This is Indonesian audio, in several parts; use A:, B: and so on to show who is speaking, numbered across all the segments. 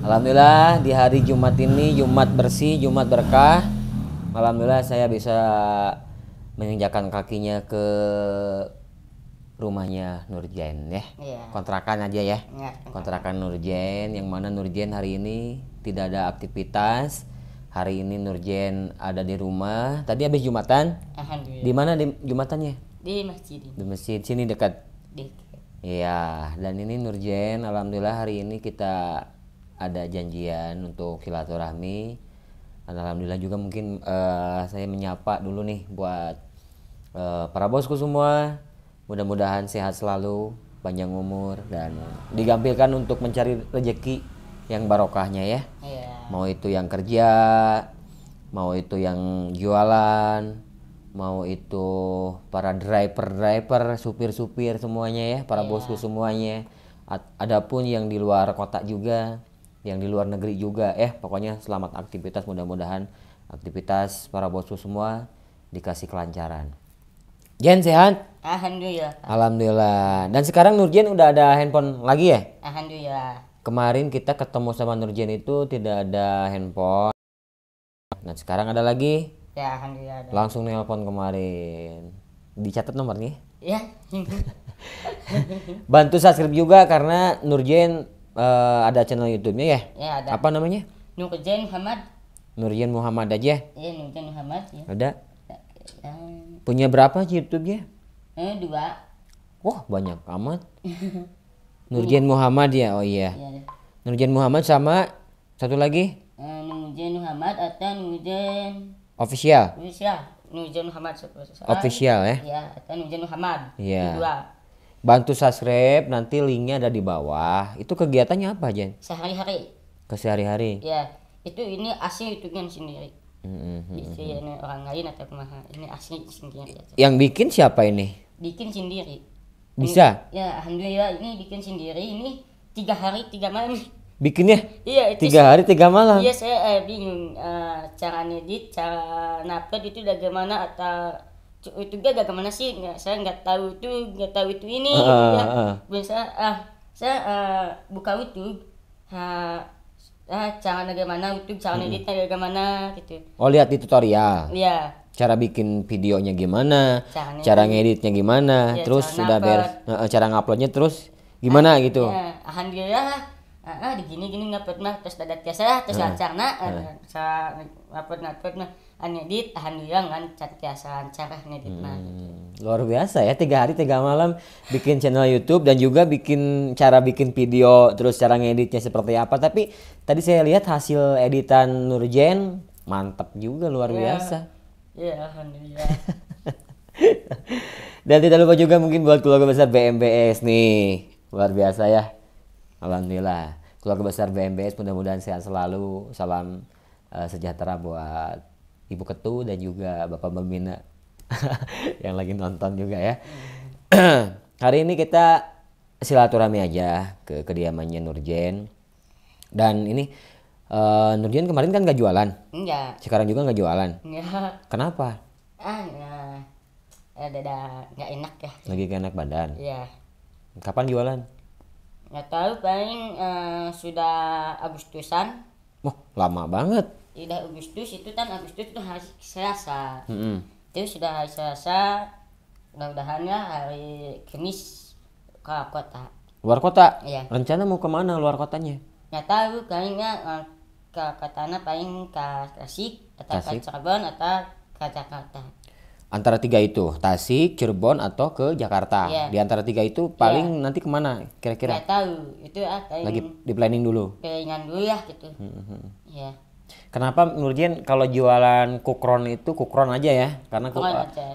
A: Alhamdulillah di hari Jumat ini, Jumat bersih, Jumat berkah. Alhamdulillah saya bisa menginjakkan kakinya ke rumahnya Nurjen ya.
B: Iya.
A: Kontrakan aja ya.
B: Iya.
A: Kontrakan Nurjen, yang mana Nurjen hari ini tidak ada aktivitas. Hari ini Nurjen ada di rumah. Tadi habis Jumatan.
B: Alhamdulillah.
A: Di mana di Jumatannya?
B: Di masjid.
A: Di masjid sini dekat. Iya, dan ini Nurjen, alhamdulillah hari ini kita ada janjian untuk silaturahmi. Dan alhamdulillah juga mungkin saya menyapa dulu nih buat para bosku semua. Mudah-mudahan sehat selalu, panjang umur, dan digampilkan untuk mencari rezeki yang barokahnya ya.
B: Iya.
A: Mau itu yang kerja, mau itu yang jualan, mau itu para driver, supir-supir semuanya ya, para bosku semuanya. Adapun yang di luar kota juga, yang di luar negeri juga pokoknya selamat aktivitas, mudah-mudahan aktivitas para bosku semua dikasih kelancaran. Jen sehat?
B: Alhamdulillah.
A: Alhamdulillah. Dan sekarang Nurjen udah ada handphone lagi ya?
B: Alhamdulillah.
A: Kemarin kita ketemu sama Nurjen itu tidak ada handphone. Nah sekarang ada lagi.
B: Ya alhamdulillah. Ada.
A: Langsung nelpon kemarin. Dicatat nomornya.
B: Ya.
A: Bantu subscribe juga karena Nurjen ada channel YouTube-nya ya.
B: Ya ada.
A: Apa namanya?
B: Nurjen Muhammad.
A: Nurjen Muhammad aja.
B: Ya Nurjen Muhammad ya.
A: Ada.
B: Ya.
A: Punya berapa YouTube-nya?
B: 2.
A: Wah banyak amat. Nurjen Muhammad ya. Oh iya.
B: Ya.
A: Nurjen Muhammad sama satu lagi
B: Nurjen Muhammad atau Nurjen
A: official.
B: Nurjen Muhammad
A: Official ya.
B: Ya, atau Nurjen Muhammad.
A: Iya.
B: 2.
A: Bantu subscribe, nanti linknya ada di bawah. Itu kegiatannya apa Jen?
B: Sehari-hari.
A: Sehari-hari.
B: Ya, ini asli YouTube-nya sendiri. Bisa ini orang lain atau kemana. Ini asli sendiri aja.
A: Yang bikin siapa ini?
B: Bikin sendiri.
A: Bisa?
B: Ya, alhamdulillah ini bikin sendiri. Ini 3 hari 3 malam.
A: Bikinnya?
B: Iya, itu
A: 3 hari 3 malam.
B: Iya, saya bingung cara ngedit, cara upload itu bagaimana atau itu bagaimana sih? Saya nggak tahu itu ini. Biasa saya buka YouTube. Cara bagaimana YouTube, cara ngeditnya bagaimana gitu.
A: Oh lihat di tutorial.
B: Iya.
A: Cara bikin videonya gimana,
B: Caranya
A: cara ngeditnya gimana,
B: ya,
A: terus
B: cara
A: sudah beres, cara nguploadnya terus gimana gitu.
B: Ya, alhamdulillah di gini nggak pernah terus dadat biasa terus lancarna saya upload mah ngedit alhamdulillah lancar biasa lancar ngeditna gitu.
A: Luar biasa ya, 3 hari 3 malam bikin channel YouTube dan juga cara bikin video, terus cara ngeditnya seperti apa. Tapi tadi saya lihat hasil editan Nurjen mantap juga, luar biasa.
B: Ya alhamdulillah.
A: Dan tidak lupa juga mungkin buat keluarga besar BMBS nih, luar biasa ya. Alhamdulillah, keluarga besar BMBS mudah-mudahan sehat selalu. Salam sejahtera buat Ibu Ketu dan juga Bapak Pembina yang lagi nonton juga ya. Hari ini kita silaturahmi aja ke kediamannya Nurjen. Dan ini Nurjen kemarin kan gak jualan.
B: Enggak.
A: Sekarang juga gak jualan.
B: Enggak.
A: Kenapa?
B: Ada nggak enak ya.
A: Lagi gak enak badan.
B: Iya.
A: Kapan jualan?
B: Nggak tahu paling sudah Agustusan.
A: Wah lama banget.
B: Udah Agustus itu hari Selasa. Itu sudah hari Selasa. Mudah-mudahan ya hari Kamis ke kota.
A: Luar kota?
B: Iya.
A: Rencana mau kemana luar kotanya?
B: Nggak tahu kayaknya ke kotanya paling ke Tasik atau ke Cirebon atau ke Jakarta.
A: Antara 3 itu, Tasik, Cirebon atau ke Jakarta.
B: Iya.
A: Di antara 3 itu paling nanti kemana kira-kira?
B: Nggak tahu itu
A: Lagi di planning dulu.
B: Planningan dulu ya gitu. Iya.
A: Kenapa Nurjen kalau jualan kukron itu kukron aja ya? Karena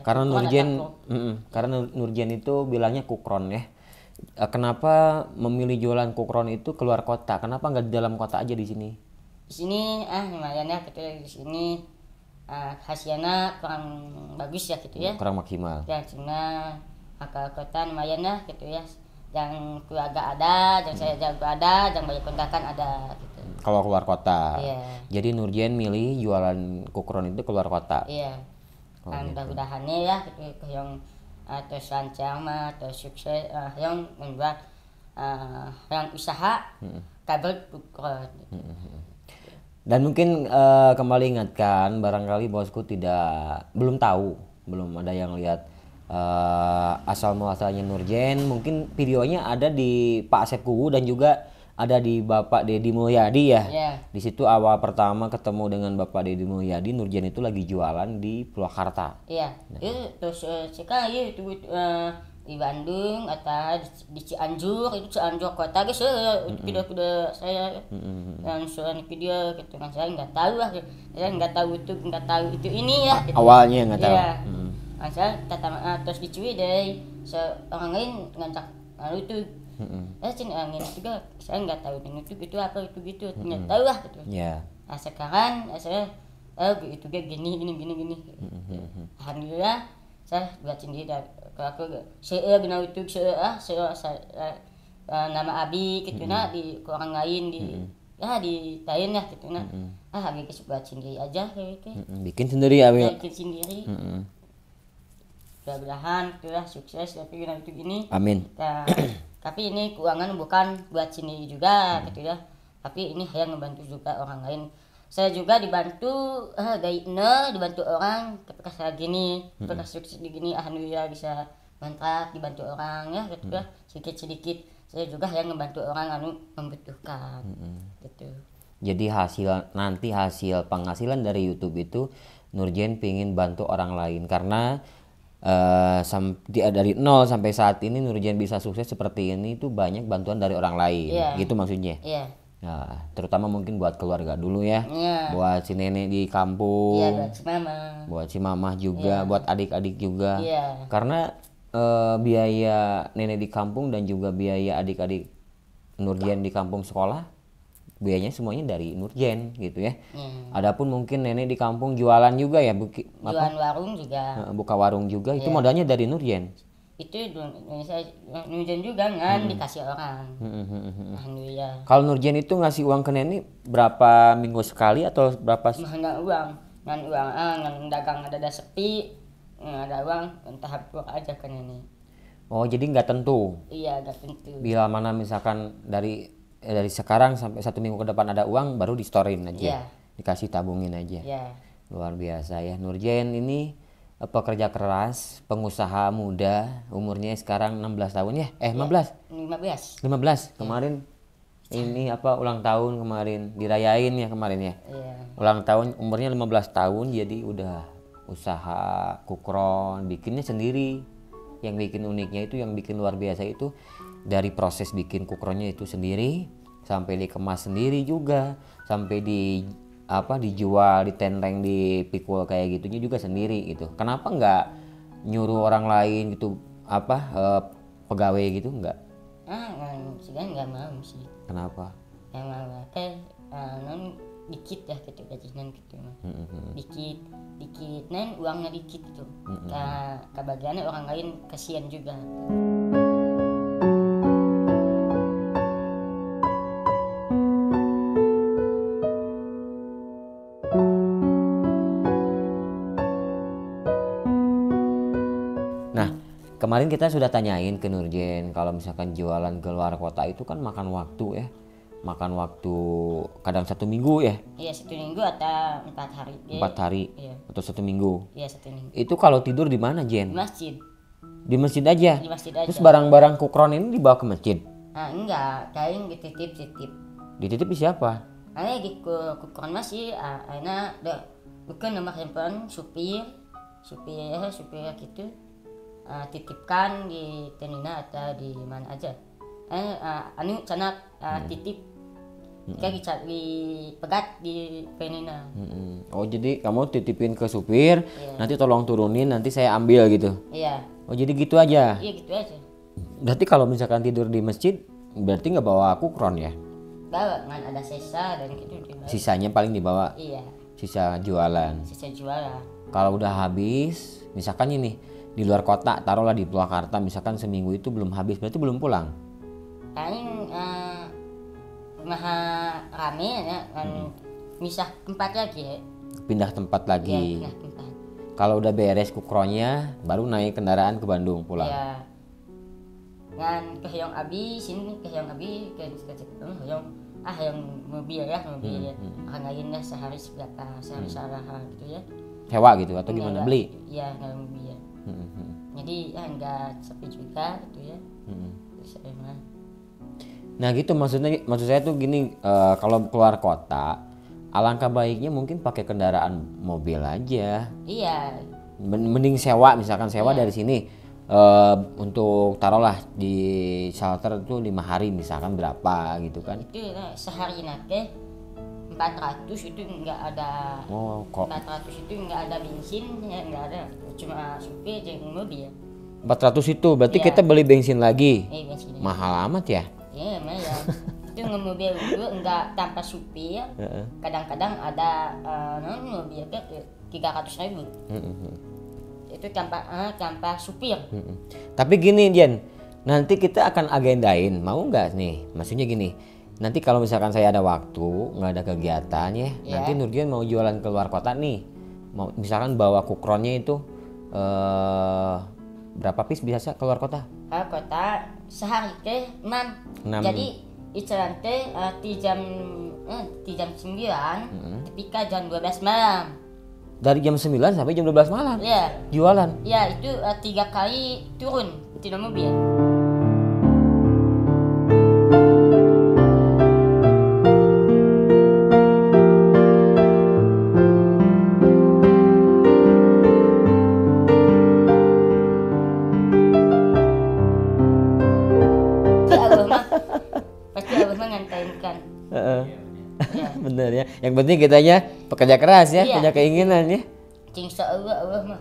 A: karena Nurjen itu bilangnya kukron ya. Kenapa memilih jualan kukron itu keluar kota? Kenapa nggak di dalam kota aja di sini?
B: Di sini lumayan ya gitu ya. Di sini hasilnya kurang bagus ya gitu ya.
A: Kurang maksimal.
B: Ya cina ke kota lumayan ya gitu ya. Yang keluarga ada, yang saya jago ada, yang banyak kontrakan ada gitu.
A: Kalau keluar kota.
B: Iya.
A: Jadi Nurjen milih jualan kukron itu keluar kota.
B: Iya. Mudah-mudahannya ya gitu yang terus lancar mah terus sukses yang membuat yang usaha kabel kukron.
A: Dan mungkin kembali ingatkan, barangkali bosku belum tahu, belum ada yang lihat asal muasalnya Nurjen. Mungkin videonya ada di Pak Asep Kuwu dan juga ada di Bapak Deddy Mulyadi ya.
B: Yeah.
A: Di situ awal pertama ketemu dengan Bapak Deddy Mulyadi, Nurjen itu lagi jualan di Purwakarta.
B: Iya. Terus sekarang itu di Bandung atau di Cianjur, itu Cianjur kota guys, kuda saya langsung video gitu kan, saya nggak tahu lah, saya nggak tahu itu ini ya gitu.
A: Awalnya nggak tahu.
B: Iya. Saya terus dicuit dari orang lain ngajak lalu itu sini angin juga, saya nggak tahu itu apa itu gitu, nggak tahu lah gitu.
A: Yeah.
B: Nah sekarang saya itu kayak gini. Alhamdulillah saya buat sendiri kalau aku saya kenal YouTube nama Abi gitu di orang lain di Tain ya gitu Abi buat sendiri aja kayak gitu.
A: Bikin sendiri Abi.
B: Bikin sendiri. Mudah-mudahan itulah sukses tapi kenal YouTube ini.
A: Amin.
B: Nah, tapi ini keuangan bukan buat sendiri juga gitu ya. Tapi ini hanya ngebantu juga orang lain. Saya juga dibantu dari nol, dibantu orang ketika saya gini, ketika sukses begini, alhamdulillah bisa mantap dibantu orang ya gitu ya, sedikit saya juga yang ngebantu orang membutuhkan gitu.
A: Jadi hasil penghasilan dari YouTube itu Nurjen pingin bantu orang lain karena dari nol sampai saat ini Nurjen bisa sukses seperti ini itu banyak bantuan dari orang lain, gitu maksudnya.
B: Iya.
A: Nah, terutama mungkin buat keluarga dulu ya, buat si nenek di
B: Buat
A: kampung,
B: si mama,
A: buat si mamah juga, buat adik-adik juga, karena biaya nenek di kampung dan juga biaya adik-adik Nurjen di kampung sekolah, biayanya semuanya dari Nurjen gitu ya. Adapun mungkin nenek di kampung jualan juga ya,
B: jualan warung juga,
A: buka warung juga, itu modalnya dari Nurjen.
B: Itu Nurjen juga kan dikasih orang. Alhamdulillah.
A: Kalau Nurjen itu ngasih uang ke nenek berapa minggu sekali atau berapa?
B: Nggak uang, ngan dagang ada sepi, ada uang entah apa aja ke nenek.
A: Oh jadi nggak tentu?
B: Iya nggak tentu.
A: Bila mana misalkan dari sekarang sampai 1 minggu ke depan ada uang baru di storein aja, dikasih tabungin aja. Luar biasa ya Nurjen ini. Pekerja keras, pengusaha muda, umurnya sekarang 16 tahun ya? 15 kemarin ini ulang tahun kemarin, dirayain ya kemarin ya? Ulang tahun umurnya 15 tahun jadi udah usaha kukron, bikinnya sendiri. Yang bikin uniknya itu, yang bikin luar biasa itu dari proses bikin kukronnya itu sendiri, sampai dikemas sendiri juga, sampai dijual, ditenteng, dipikul kayak gitunya juga sendiri gitu. Kenapa nggak nyuruh orang lain gitu pegawai gitu nggak?
B: Nggak mau sih.
A: Kenapa?
B: Yang mau dikit ya gitu gajinya gitu dikit uangnya dikit gitu. Kebagiannya orang lain kasihan juga.
A: Kemarin kita sudah tanyain ke Nurjen kalau misalkan jualan ke luar kota itu kan makan waktu ya, kadang 1 minggu ya.
B: Iya 1 minggu atau 4 hari.
A: 4 hari atau 1 minggu.
B: Iya 1 minggu.
A: Itu kalau tidur di mana Jen?
B: Di masjid.
A: Di masjid aja.
B: Di masjid aja.
A: Terus barang-barang kukron ini dibawa ke masjid?
B: Enggak, kain dititip.
A: Dititip siapa?
B: Di kukron masih, bukan nomor handphone supir gitu. Titipkan di Tenina atau di mana aja. Canak titip. Kayak dipegat di Tenina.
A: Oh jadi kamu titipin ke supir, nanti tolong turunin, nanti saya ambil gitu.
B: Iya.
A: Oh jadi gitu aja.
B: Iya gitu aja.
A: Berarti kalau misalkan tidur di masjid, berarti nggak bawa kukron ya?
B: Bawa, kan ada sisa dan gitu.
A: Sisanya paling dibawa.
B: Iya.
A: Sisa jualan. Kalau udah habis, misalkan ini di luar kota, taruhlah di Purwakarta, misalkan seminggu itu belum habis, berarti belum pulang.
B: Paling maha rame ya, misah tempat lagi ya.
A: Pindah tempat lagi.
B: Iya, pindah tempat.
A: Kalau udah beres kukronnya, baru naik kendaraan ke Bandung pulang.
B: Iya. Dan ke Hyong Abi, sini ke Hyong Abi, ke Hyong yang mobil orang lain lah sehari seberapa sehari gitu ya.
A: Sewa gitu atau gimana? Beli?
B: Iya, nggak mobil. Jadi nggak sepi juga gitu ya. Terus
A: Nah gitu maksud saya tuh gini, kalau keluar kota alangkah baiknya mungkin pakai kendaraan mobil aja.
B: Iya.
A: Mending sewa, misalkan sewa dari sini untuk taruhlah di shelter tuh 5 hari misalkan berapa gitu kan.
B: Itu sehari nanti 400 itu nggak ada. 400 itu nggak ada bensin ya, nggak ada, cuma supir dan mobil.
A: 400 itu berarti kita beli bensin lagi.
B: Bensin.
A: Mahal amat ya?
B: Iya lumayan. Itu mobil itu nggak tanpa supir. Kadang-kadang ada mobil ke 300.000. Itu tanpa supir.
A: Tapi gini Jen, nanti kita akan agendain, mau nggak nih? Maksudnya gini, nanti kalau misalkan saya ada waktu, nggak ada kegiatan ya, nanti Nurjen mau jualan keluar kota nih, mau misalkan bawa kukronnya itu berapa piece biasa keluar kota?
B: Kota sehari ke 6. Jadi icaran teh di jam 9 ketika jam 12 malam.
A: Dari jam 9 sampai jam 12 malam?
B: Iya.
A: Jualan?
B: Iya, itu 3 kali turun di mobil. Pasti Allah mah ngantainkan.
A: Bener ya. Yang penting kitanya pekerja keras ya, punya keinginan ya.
B: Insya Allah mah.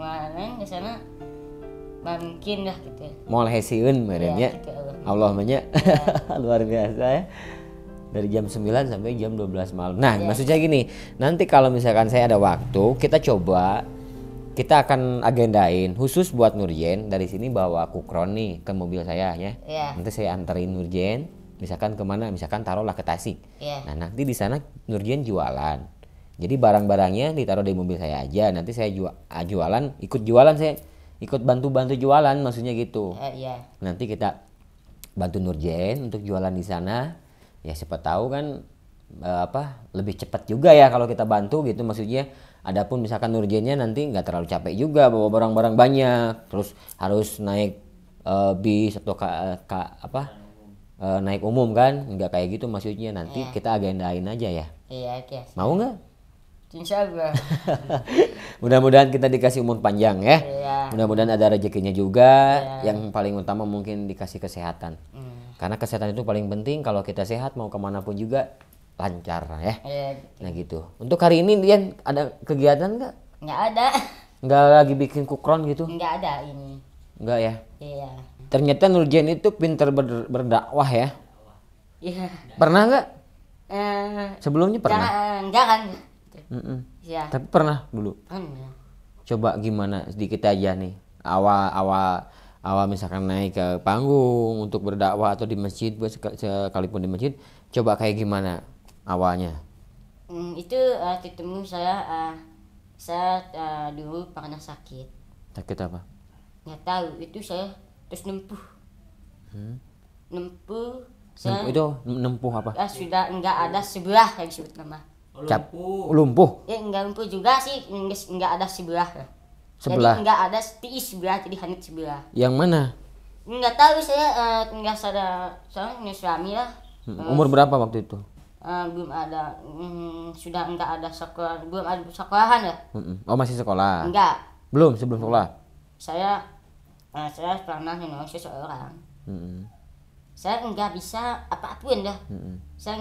B: Mana ke sana mungkin lah gitu.
A: Moal hesieun meureun ya.
B: Gitu,
A: Allah mah nya. Luar biasa ya. Dari jam 9 sampai jam 12 malam. Nah, maksudnya gini, nanti kalau misalkan saya ada waktu, kita akan agendain khusus buat Nurjen dari sini bawa kukron nih ke mobil saya ya. Nanti saya anterin Nurjen misalkan kemana, misalkan taruhlah ke Tasik. Nah nanti di sana Nurjen jualan. Jadi barang-barangnya ditaruh di mobil saya aja. Nanti saya ikut jualan, saya ikut bantu jualan, maksudnya gitu. Nanti kita bantu Nurjen untuk jualan di sana. Ya siapa tahu kan lebih cepat juga ya kalau kita bantu gitu, maksudnya. Adapun misalkan Nurjennya nanti nggak terlalu capek juga bawa barang-barang banyak, terus harus naik bis atau naik umum kan, nggak kayak gitu maksudnya. Nanti kita agendain aja ya. Mau nggak?
B: Insya Allah.
A: Mudah-mudahan kita dikasih umur panjang ya. Mudah-mudahan ada rezekinya juga. Yang paling utama mungkin dikasih kesehatan. Karena kesehatan itu paling penting. Kalau kita sehat mau kemanapun juga lancar ya. Nah gitu. Untuk hari ini Dian ada kegiatan nggak?
B: Nggak ada.
A: Nggak lagi bikin kukron gitu?
B: Nggak ada ini.
A: Nggak ya?
B: Iya.
A: Ternyata Nurjen itu pintar berdakwah ya.
B: Iya.
A: Pernah nggak? Sebelumnya pernah?
B: Jangan.
A: Ya. Tapi pernah dulu. Coba gimana sedikit aja nih. Awal misalkan naik ke panggung untuk berdakwah atau di masjid, sekalipun di masjid, coba kayak gimana awalnya?
B: Itu ketemu saya dulu pernah sakit.
A: Sakit apa?
B: Nggak tahu, itu saya terus nempuh.
A: Itu nempuh apa?
B: Sudah enggak ada sebelah yang disebut nama.
A: Lumpuh?
B: Ya enggak lumpuh juga sih, enggak ada sebelah.
A: Sebelah?
B: Jadi enggak ada tiis sebelah, jadi hanya sebelah.
A: Yang mana?
B: Enggak tahu, saya enggak sadar, saya punya suami lah.
A: Umur berapa waktu itu?
B: Belum ada, sudah enggak ada sekolah, belum ada sekolahan ya.
A: Oh masih sekolah?
B: Enggak.
A: Belum, sebelum sekolah? Saya
B: pernah nolong seseorang. Saya enggak bisa apapun dah. Saya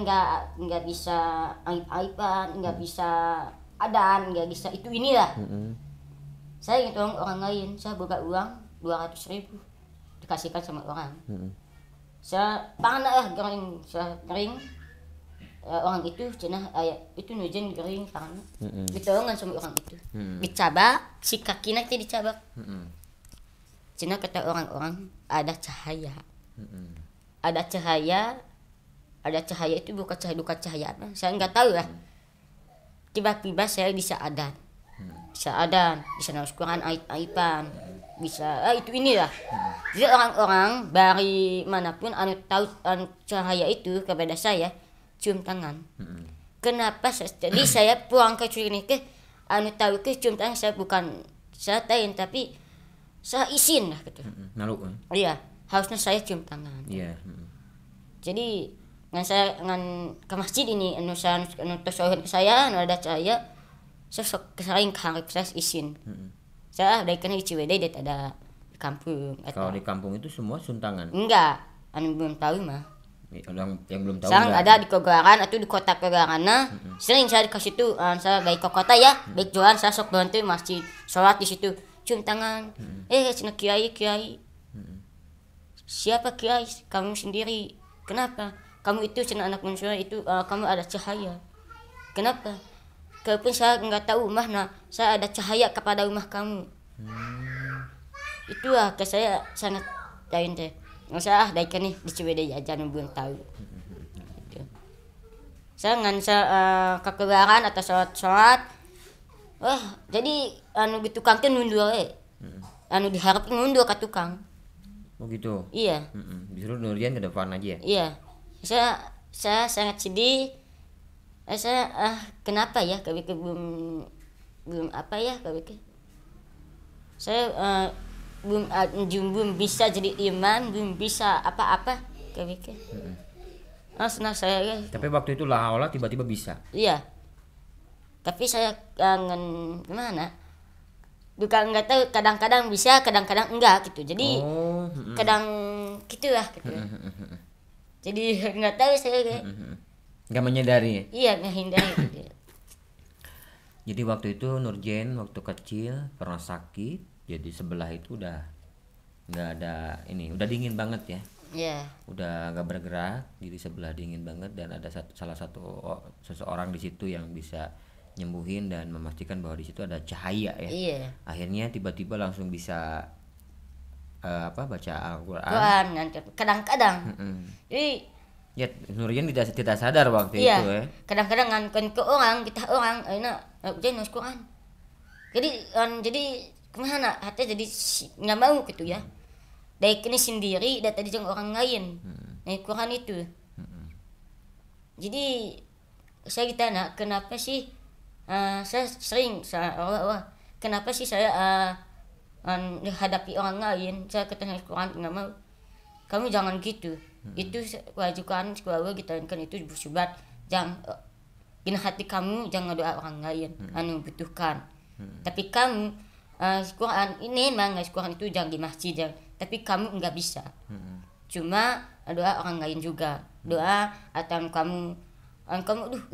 B: enggak bisa aib-aiban, enggak bisa adan, enggak bisa itu inilah. Saya ingin tolong orang lain, saya buka uang 200.000 dikasihkan sama orang. Saya panas kering, orang itu cenah itu Nurjen kering panas. Ditolongan sama orang itu. Dicabak, si kakinya itu dicabak. Cenah kata orang-orang ada cahaya. Ada cahaya itu bukan cahaya apa? Saya nggak tahu lah. Tiba-tiba saya bisa adan, bisa naus Quran aib-aiban, bisa itu inilah. Jadi orang-orang dari manapun anu tahu anu cahaya itu kepada saya cium tangan. Kenapa jadi saya pulang ke sini ke anu tahu ke cium tangan, saya bukan saya tain tapi saya izin lah gitu.
A: Nalu.
B: Iya, harusnya saya cium tangan.
A: Iya.
B: Jadi ngan saya ngan ke masjid ini anu saya anu tersohon ke saya anu ada cahaya saya sok kesering harap saya izin. Saya dari kena di Ciwidey dia ada di kampung.
A: Kalau di kampung itu semua suntangan.
B: Enggak, anu belum tahu mah.
A: Yang belum tahu.
B: Sekarang ada di Kogaran atau di kota Kogaran. Sering saya dikasih situ, saya dari ke kota ya, baik jualan saya sok bantu masjid, sholat di situ, cium tangan. Cina kiai. Siapa kiai? Kamu sendiri. Kenapa? Kamu itu cina anak manusia itu kamu ada cahaya. Kenapa? Kalaupun saya nggak tahu rumah, saya ada cahaya kepada rumah kamu. Itulah ke saya sangat lain deh. Nggak usah dari kan nih di Ciwidey aja belum tahu. Gitu. Saya ngan ke keluaran atau sholat. Wah, jadi anu di tukang tuh nundul anu diharap nundul ke tukang.
A: Oh gitu.
B: Iya.
A: Disuruh Nurjan ke depan aja ya.
B: Iya. Saya sangat sedih. Saya kenapa ya belum apa ya saya belum bisa jadi imam, belum bisa apa-apa senang saya ya.
A: Tapi waktu itu lah Allah tiba-tiba bisa.
B: Iya, tapi saya kangen gimana bukan nggak tahu, kadang-kadang bisa kadang-kadang enggak gitu, jadi kadang gitulah gitu. Jadi nggak tahu saya kayak
A: nggak menyadari.
B: Iya, menghindari gitu.
A: Jadi waktu itu Nurjen waktu kecil pernah sakit, jadi sebelah itu udah nggak ada ini, udah dingin banget ya.
B: Iya.
A: Udah nggak bergerak, jadi sebelah dingin banget, dan ada salah satu seseorang di situ yang bisa nyembuhin dan memastikan bahwa di situ ada cahaya ya.
B: Iya.
A: Akhirnya tiba-tiba langsung bisa baca Al-Quran.
B: Quran nanti kadang-kadang. Jadi
A: Ya, Nurjan tidak sadar waktu
B: iya,
A: itu ya.
B: kadang-kadang ngankan ke orang, kita orang enak jangan nulis Quran. Jadi kemana hati jadi nggak mau gitu ya. Dari kini sendiri dan tadi jangan orang lain. Quran itu. Jadi saya ditanya kenapa sih saya sering kenapa sih saya menghadapi orang lain, saya ketemu Quran nggak mau. Kamu jangan gitu. Itu kewajiban keluarga kita kan itu bersyubat, jangan gina hati kamu, jangan doa orang lain anu butuhkan. Tapi kamu Quran ini memang Quran itu jangan di masjid tapi kamu enggak bisa. Cuma doa orang lain juga, doa atau kamu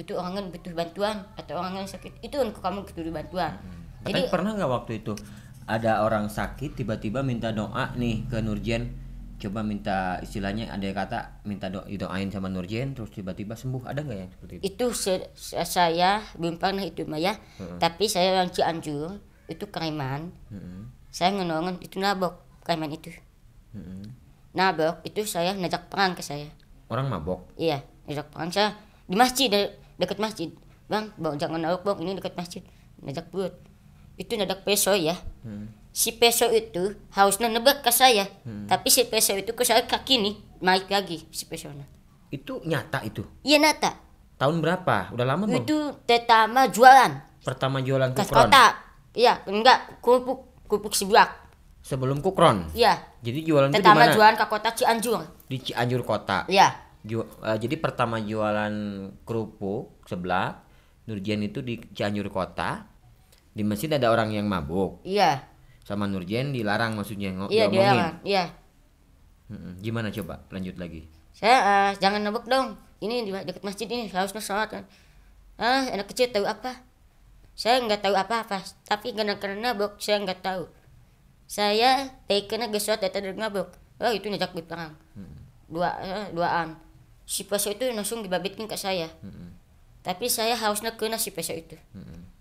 B: itu orang lain butuh bantuan atau orang lain sakit, itu kamu butuh bantuan.
A: Jadi pernah nggak waktu itu ada orang sakit tiba-tiba minta doa nih ke Nurjen, coba minta istilahnya ada kata minta doain sama Nurjen terus tiba-tiba sembuh, ada nggak yang seperti itu?
B: Itu saya belum pernah itu mah ya. Tapi saya yang Cianjur itu Kariman. Saya ngenolongin itu nabok Kariman itu. Nabok itu saya ngajak perang ke saya.
A: Orang mabok?
B: Iya, ngajak perang saya di masjid, dekat masjid. Bang, jangan nabok bang, ini dekat masjid. Ngajak buat. Itu ngajak peso ya. Si peso itu harusnya nebak ke saya, tapi si peso itu ke saya kaki nih naik lagi si pesona.
A: Itu nyata itu?
B: Iya nyata.
A: Tahun berapa? Udah lama belum?
B: Itu pertama jualan.
A: Pertama jualan
B: Ke
A: kukron?
B: kota. Iya, enggak kupuk seblak.
A: Sebelum kukron?
B: Iya.
A: Jadi jualan itu di
B: pertama
A: mana?
B: jualan ke kota Cianjur.
A: Di Cianjur kota.
B: Iya.
A: Jadi pertama jualan kerupuk seblak Nurjen itu di Cianjur kota. Di masjid ada orang yang mabuk.
B: Iya.
A: Sama Nurjen dilarang maksudnya
B: Iya,
A: diomongin.
B: Iya.
A: Gimana coba lanjut lagi?
B: Saya jangan nabok dong. Ini di dekat masjid ini harusnya sholat kan. Anak kecil tahu apa? Saya nggak tahu apa-apa. Tapi karena nabok saya nggak tahu. Saya kena gesot dari nabok. Itu ngajak berperang. Duaan. Si peso itu langsung dibabitkan ke saya. Tapi saya harusnya kena si peso itu.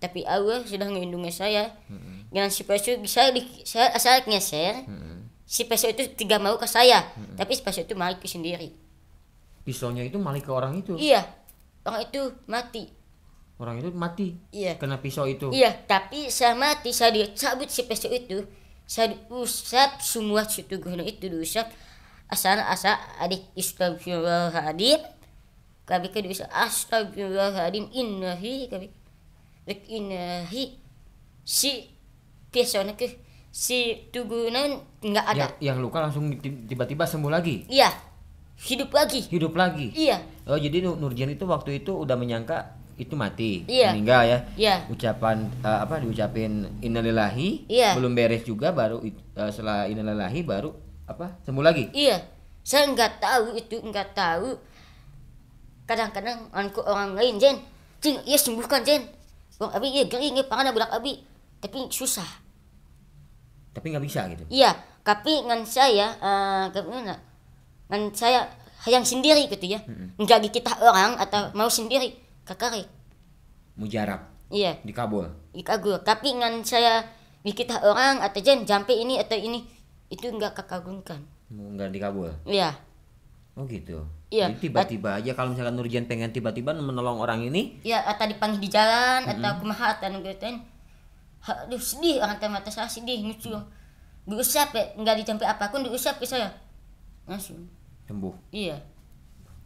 B: Tapi Allah sudah melindungi saya. Dengan si peso saya asal ngeser. Si peso itu tidak mau ke saya. Tapi si peso itu maling ke sendiri.
A: Pisaunya itu maling ke orang itu?
B: Iya. Orang itu mati.
A: Orang itu mati?
B: Iya.
A: Kena pisau itu?
B: Iya. Tapi saya mati. Saya dicabut si peso itu. saya diusap semua Situgono itu diusap asa adik istagfirullahaladzim kami ke diusap astagfirullahaladzim innahi kami rek innahi si biasanya ke si Tugunan nggak ada
A: Yang luka langsung tiba-tiba sembuh lagi.
B: iya hidup lagi iya.
A: Oh, jadi Nurjan itu waktu itu udah menyangka itu mati,
B: Iya.
A: meninggal ya.
B: Iya.
A: Ucapan diucapin innalillahi,
B: Iya.
A: belum beres juga baru setelah innalillahi baru sembuh lagi.
B: Iya, saya nggak tahu. Kadang-kadang anku orang lain Jen, cing, iya sembuhkan Jen. Bang Abi iya gering iya pangan budak Abi, tapi susah.
A: Tapi nggak bisa gitu.
B: Iya, tapi ngan saya, ngan saya yang sendiri gitu ya, nggak kita orang atau mau sendiri kakak.
A: Mujarab.
B: Iya.
A: Dikabul.
B: Ikagul, tapi ngan saya kita orang atau Jen jampe ini atau ini itu nggak kakagungkan.
A: Nggak dikabul.
B: Iya.
A: Oh gitu.
B: Iya.
A: Jadi tiba-tiba aja kalau misalkan Nurjan pengen tiba-tiba menolong orang ini,
B: ya atau dipanggil di jalan atau kumaha atau ngegetin aduh sedih orang teh mata saya sedih lucu diusap ya nggak dicampi apapun diusap ke saya langsung
A: sembuh.
B: iya.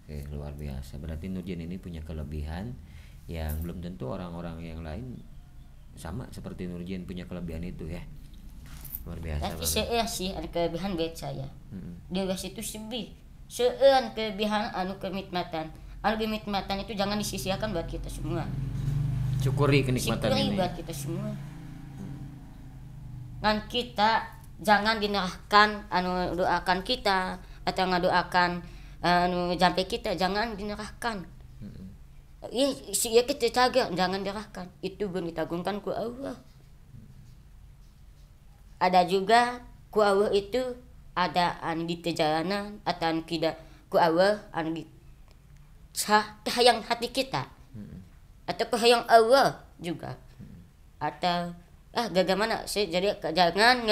A: Oke, luar biasa. Berarti Nurjan ini punya kelebihan yang belum tentu orang-orang yang lain sama seperti Nurjan punya kelebihan itu ya. Luar biasa.
B: Tapi saya sih ada kelebihan buat saya dia situ sedih sean kelebihan kenikmatan itu jangan disisihkan buat kita semua.
A: Syukuri kenikmatan
B: Syukuri
A: ini.
B: buat kita semua. Ngan kita jangan dinerahkan doakan kita atau ngadoakan sampai kita jangan dinerahkan. Iya kita jaga jangan dirahkan. Itu pun ditagungkan ku Allah. Ada juga ku Allah itu ada di perjalanan atau tidak ku Allah di kehayang hati kita atau kehayang Allah juga atau bagaimana sih jadi jangan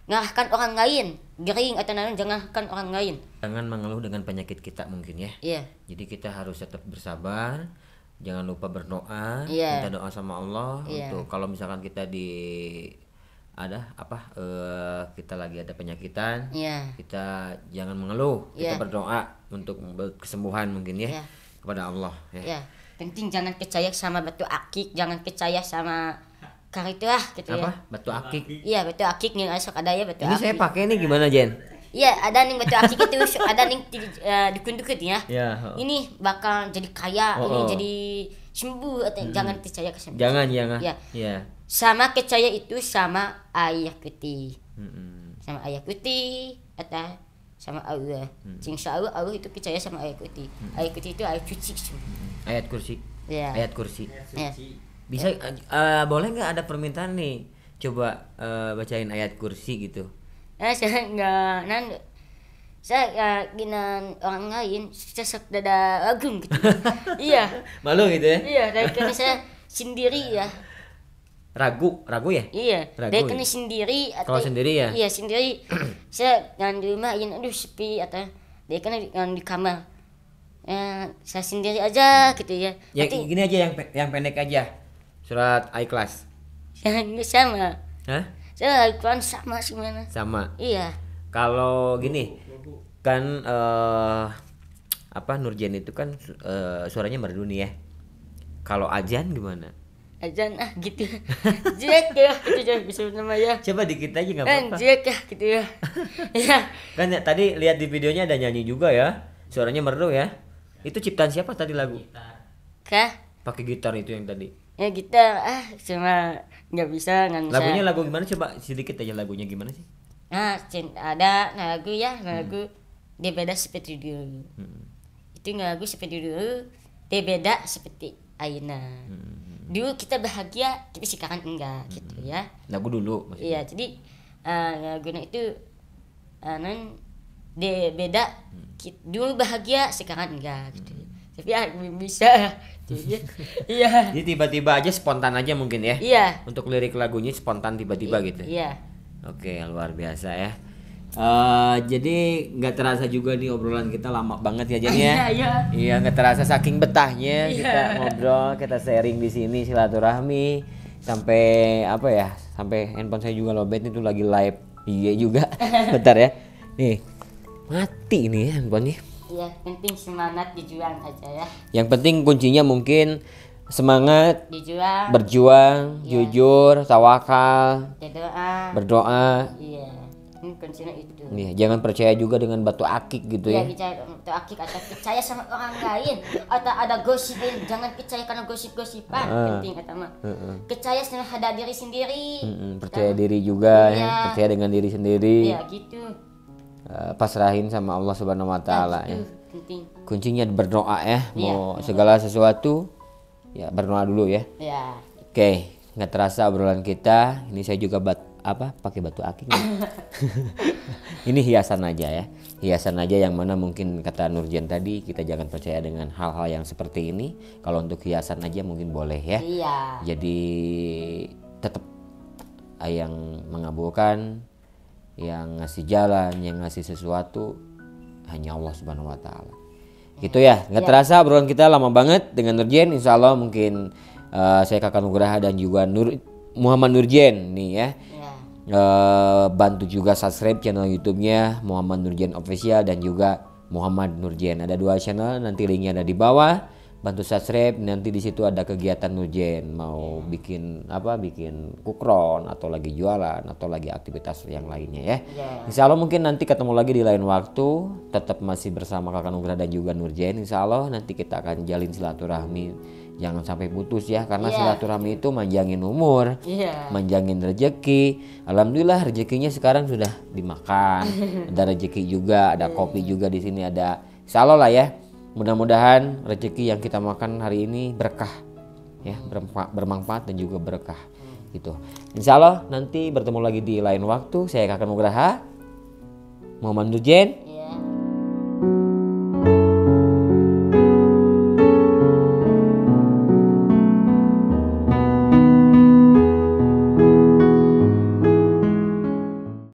B: ngarahkan orang lain gering atau jangankan orang lain.
A: Jangan mengeluh dengan penyakit kita mungkin ya.
B: Iya.
A: Jadi kita harus tetap bersabar, jangan lupa berdoa,
B: Iya.
A: minta doa sama Allah
B: Iya.
A: untuk kalau misalkan kita kita lagi ada penyakitan,
B: Iya.
A: kita jangan mengeluh, kita
B: Iya.
A: berdoa untuk kesembuhan mungkin ya
B: Iya.
A: kepada Allah ya.
B: Ya, penting jangan percaya sama batu akik, jangan percaya sama itu gitu
A: Apa?
B: ya.
A: Batu akik.
B: Iya, batu akik yang asok ada ya batu
A: Ini
B: akik.
A: saya pakai nih gimana Jen?
B: Iya, ada nih batu akik itu ada nih dikundukut ya.
A: Ya.
B: Ini bakal jadi kaya,
A: Oh,
B: ini
A: oh.
B: jadi sembuh atau jangan percaya ke sembuh.
A: Jangan.
B: Ya.
A: Ya.
B: Sama percaya itu sama air putih.
A: Mm-mm.
B: Sama air putih atau sama Allah. Insya Allah itu percaya sama air putih. Air putih itu air suci semua.
A: Ayat kursi.
B: Ya.
A: Ayat kursi.
B: Ya.
A: Bisa boleh nggak ada permintaan nih? Coba bacain ayat kursi gitu.
B: Saya nggak saya ginan orang lain sesek dada agung gitu. Iya.
A: Malu gitu ya?
B: Iya, dari karena saya sendiri ya.
A: Ragu ya?
B: Iya,
A: Ragu
B: dari
A: ya?
B: karena sendiri atau
A: Kalau sendiri ya?
B: Iya, sendiri. Saya yang di rumah aduh sepi atau dari karena di kamar. Saya sendiri aja gitu ya.
A: Yang gini aja yang pendek aja. Surat ikhlas.
B: Sama.
A: Hah?
B: Saya Al-Quran sama sebenarnya.
A: Sama.
B: Iya.
A: Kalau gini kan Nurjan itu kan suaranya merdu nih ya. Kalau azan gimana?
B: Azan gitu. Jek ya, gitu ya bisa namanya.
A: Coba dikit aja nggak apa-apa.
B: Jek ya gitu ya. Iya.
A: Kan ya, tadi lihat di videonya ada nyanyi juga ya. Suaranya merdu ya. Itu ciptaan siapa tadi lagu?
B: Kah?
A: Pakai gitar itu yang tadi.
B: Ya kita cuma nggak bisa ngan
A: Lagunya lagu gimana, coba sedikit aja lagunya gimana sih?
B: ada lagu ya lagu dia beda seperti dulu. Itu lagu seperti dulu dia beda seperti Aina. Dulu kita bahagia tapi sekarang enggak gitu ya.
A: Lagu dulu maksudnya.
B: Iya, jadi lagunya itu dia beda dulu bahagia sekarang enggak gitu. Tapi bisa gitu. Iya.
A: Jadi tiba-tiba aja spontan aja mungkin ya.
B: Iya.
A: Untuk lirik lagunya spontan tiba-tiba gitu.
B: Iya.
A: Oke, luar biasa ya. Jadi nggak terasa juga nih obrolan kita lama banget ya Jen ya.
B: Iya.
A: Iya, nggak terasa saking betahnya
B: Iya.
A: kita ngobrol, kita sharing di sini silaturahmi sampai sampai handphone saya juga lowbat itu lagi live Iya juga. Bentar ya. Nih. Mati ini ya handphonenya.
B: Iya, penting semangat dijuang aja ya.
A: Yang penting kuncinya mungkin semangat,
B: Dijuang,
A: berjuang, jujur, tawakal,
B: berdoa.
A: berdoa.
B: Iya, ini kuncinya itu.
A: Iya, jangan percaya juga dengan batu akik gitu
B: Iya,
A: ya.
B: bicara untuk akik atau percaya sama orang lain atau ada gosip, jangan percaya karena gosip-gosipan. Penting kata mah. Percaya sama ada diri sendiri.
A: Percaya diri juga
B: Iya.
A: ya, percaya dengan diri sendiri.
B: Iya, gitu.
A: Pasrahin sama Allah Subhanahu wa taala ya.
B: Itu penting.
A: Kuncinya berdoa ya.
B: Iya.
A: Mau segala sesuatu ya berdoa dulu ya.
B: Ya.
A: Oke, nggak terasa obrolan kita. Ini saya juga pakai batu akik. Ini hiasan aja ya. Hiasan aja yang mana mungkin kata Nurjen tadi kita jangan percaya dengan hal-hal yang seperti ini. Kalau untuk hiasan aja mungkin boleh ya.
B: Iya.
A: Jadi tetap yang mengabulkan, yang ngasih jalan, yang ngasih sesuatu hanya Allah Subhanahu wa taala. Gitu ya. Nggak terasa obrolan kita lama banget dengan Nurjen. Insya Allah mungkin saya Kakak Nugraha dan juga Muhammad Nurjen nih ya. Bantu juga subscribe channel YouTube-nya Muhammad Nurjen Official dan juga Muhammad Nurjen. Ada 2 channel, nanti linknya ada di bawah. Bantu subscribe, nanti di situ ada kegiatan Nurjen, mau bikin bikin kukron atau lagi jualan atau lagi aktivitas yang lainnya ya. Insya Allah mungkin nanti ketemu lagi di lain waktu, tetap masih bersama Kakak Nugraha dan juga Nurjen. Insya Allah nanti kita akan jalin silaturahmi, jangan sampai putus ya, karena silaturahmi itu manjangin umur, manjangin rezeki. Alhamdulillah rezekinya sekarang sudah dimakan, ada rezeki juga, ada kopi juga di sini ada. Insya Allah lah ya. Mudah-mudahan rezeki yang kita makan hari ini berkah ya, bermanfaat dan juga berkah gitu. Insya Allah nanti bertemu lagi di lain waktu. Saya Kakak Nugraha, Muhammad Nurjen.